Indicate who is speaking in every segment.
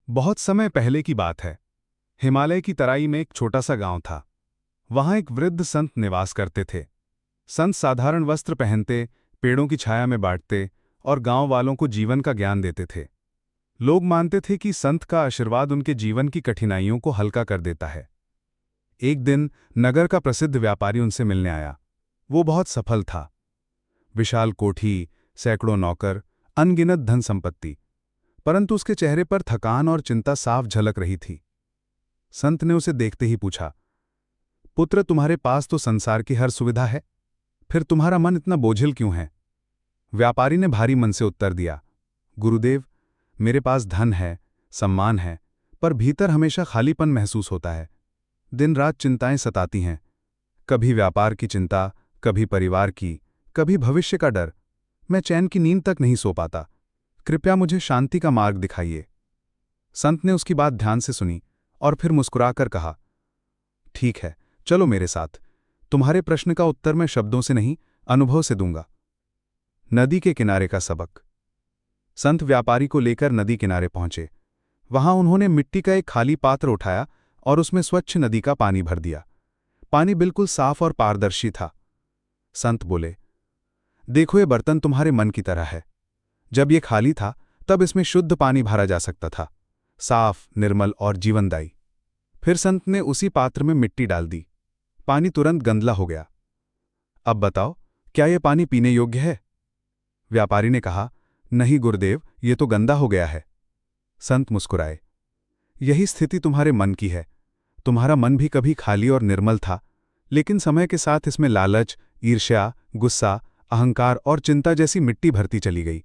Speaker 1: बहुत समय पहले की बात है। हिमालय की तराई में एक छोटा सा गांव था। वहां एक वृद्ध संत निवास करते थे। संत साधारण वस्त्र पहनते, पेड़ों की छाया में बांटते और गांव वालों को जीवन का ज्ञान देते थे। लोग मानते थे कि संत का आशीर्वाद उनके जीवन की कठिनाइयों को हल्का कर देता है। एक दिन नगर का प्रसिद्ध व्यापारी उनसे मिलने आया। वो बहुत सफल था। विशाल कोठी, सैकड़ों नौकर, अनगिनत धन संपत्ति, परंतु उसके चेहरे पर थकान और चिंता साफ झलक रही थी। संत ने उसे देखते ही पूछा, पुत्र, तुम्हारे पास तो संसार की हर सुविधा है, फिर तुम्हारा मन इतना बोझिल क्यों है? व्यापारी ने भारी मन से उत्तर दिया, गुरुदेव, मेरे पास धन है, सम्मान है, पर भीतर हमेशा खालीपन महसूस होता है। दिन रात चिंताएं सताती हैं। कभी व्यापार की चिंता, कभी परिवार की, कभी भविष्य का डर। मैं चैन की नींद तक नहीं सो पाता। कृपया मुझे शांति का मार्ग दिखाइए। संत ने उसकी बात ध्यान से सुनी और फिर मुस्कुराकर कहा, ठीक है, चलो मेरे साथ। तुम्हारे प्रश्न का उत्तर मैं शब्दों से नहीं, अनुभव से दूंगा। नदी के किनारे का सबक। संत व्यापारी को लेकर नदी किनारे पहुंचे। वहां उन्होंने मिट्टी का एक खाली पात्र उठाया और उसमें स्वच्छ नदी का पानी भर दिया। पानी बिल्कुल साफ और पारदर्शी था। संत बोले, देखो, ये बर्तन तुम्हारे मन की तरह है। जब ये खाली था तब इसमें शुद्ध पानी भरा जा सकता था, साफ, निर्मल और जीवनदायी। फिर संत ने उसी पात्र में मिट्टी डाल दी। पानी तुरंत गंदला हो गया। अब बताओ, क्या यह पानी पीने योग्य है? व्यापारी ने कहा, नहीं गुरुदेव, ये तो गंदा हो गया है। संत मुस्कुराए, यही स्थिति तुम्हारे मन की है। तुम्हारा मन भी कभी खाली और निर्मल था, लेकिन समय के साथ इसमें लालच, ईर्ष्या, गुस्सा, अहंकार और चिंता जैसी मिट्टी भरती चली गई।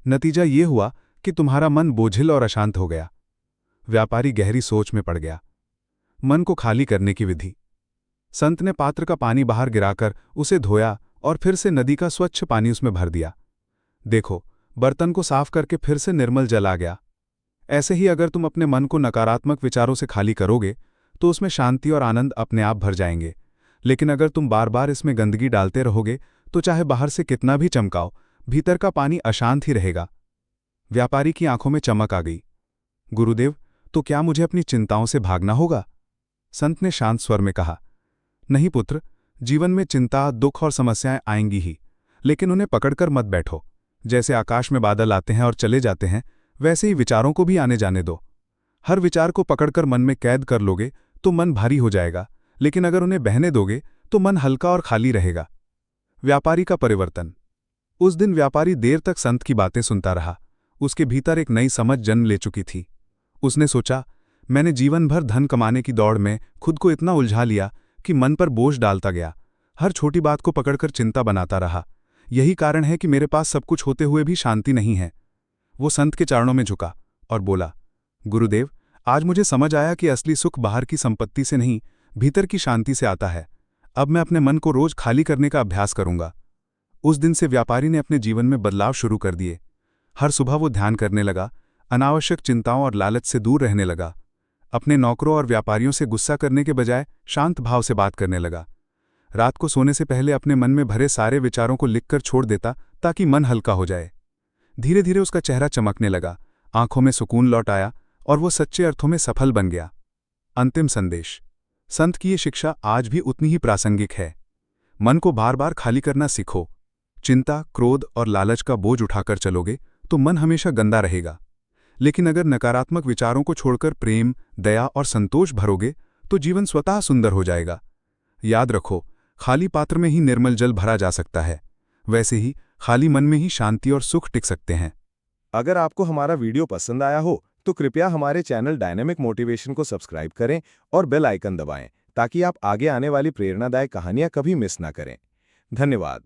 Speaker 1: नतीजा ये हुआ कि तुम्हारा मन बोझिल और अशांत हो गया। व्यापारी गहरी सोच में पड़ गया। मन को खाली करने की विधि। संत ने पात्र का पानी बाहर गिराकर उसे धोया और फिर से नदी का स्वच्छ पानी उसमें भर दिया। देखो, बर्तन को साफ करके फिर से निर्मल जल आ गया। ऐसे ही अगर तुम अपने मन को नकारात्मक विचारों से खाली करोगे तो उसमें शांति और आनंद अपने आप भर जाएंगे। लेकिन अगर तुम बार बार इसमें गंदगी डालते रहोगे तो चाहे बाहर से कितना भी चमकाओ, भीतर का पानी अशांत ही रहेगा। व्यापारी की आंखों में चमक आ गई। गुरुदेव, तो क्या मुझे अपनी चिंताओं से भागना होगा? संत ने शांत स्वर में कहा, नहीं पुत्र, जीवन में चिंता, दुख और समस्याएं आएंगी ही, लेकिन उन्हें पकड़कर मत बैठो। जैसे आकाश में बादल आते हैं और चले जाते हैं, वैसे ही विचारों को भी आने जाने दो। हर विचार को पकड़कर मन में कैद कर लोगे तो मन भारी हो जाएगा, लेकिन अगर उन्हें बहने दोगे तो मन हल्का और खाली रहेगा। व्यापारी का परिवर्तन। उस दिन व्यापारी देर तक संत की बातें सुनता रहा। उसके भीतर एक नई समझ जन्म ले चुकी थी। उसने सोचा, मैंने जीवन भर धन कमाने की दौड़ में खुद को इतना उलझा लिया कि मन पर बोझ डालता गया। हर छोटी बात को पकड़कर चिंता बनाता रहा। यही कारण है कि मेरे पास सब कुछ होते हुए भी शांति नहीं है। वो संत के चरणों में झुका और बोला, गुरुदेव, आज मुझे समझ आया कि असली सुख बाहर की संपत्ति से नहीं, भीतर की शांति से आता है। अब मैं अपने मन को रोज खाली करने का अभ्यास करूंगा। उस दिन से व्यापारी ने अपने जीवन में बदलाव शुरू कर दिए। हर सुबह वो ध्यान करने लगा, अनावश्यक चिंताओं और लालच से दूर रहने लगा। अपने नौकरों और व्यापारियों से गुस्सा करने के बजाय शांत भाव से बात करने लगा। रात को सोने से पहले अपने मन में भरे सारे विचारों को लिखकर छोड़ देता ताकि मन हल्का हो जाए। धीरे धीरे उसका चेहरा चमकने लगा, आंखों में सुकून लौट आया और वो सच्चे अर्थों में सफल बन गया। अंतिम संदेश। संत की ये शिक्षा आज भी उतनी ही प्रासंगिक है। मन को बार बार खाली करना सीखो। चिंता, क्रोध और लालच का बोझ उठाकर चलोगे तो मन हमेशा गंदा रहेगा, लेकिन अगर नकारात्मक विचारों को छोड़कर प्रेम, दया और संतोष भरोगे तो जीवन स्वतः सुंदर हो जाएगा। याद रखो, खाली पात्र में ही निर्मल जल भरा जा सकता है, वैसे ही खाली मन में ही शांति और सुख टिक सकते हैं।
Speaker 2: अगर आपको हमारा वीडियो पसंद आया हो तो कृपया हमारे चैनल डायनेमिक मोटिवेशन को सब्सक्राइब करें और बेल आइकन दबाएं ताकि आप आगे आने वाली प्रेरणादायक कहानियां कभी मिस ना करें। धन्यवाद।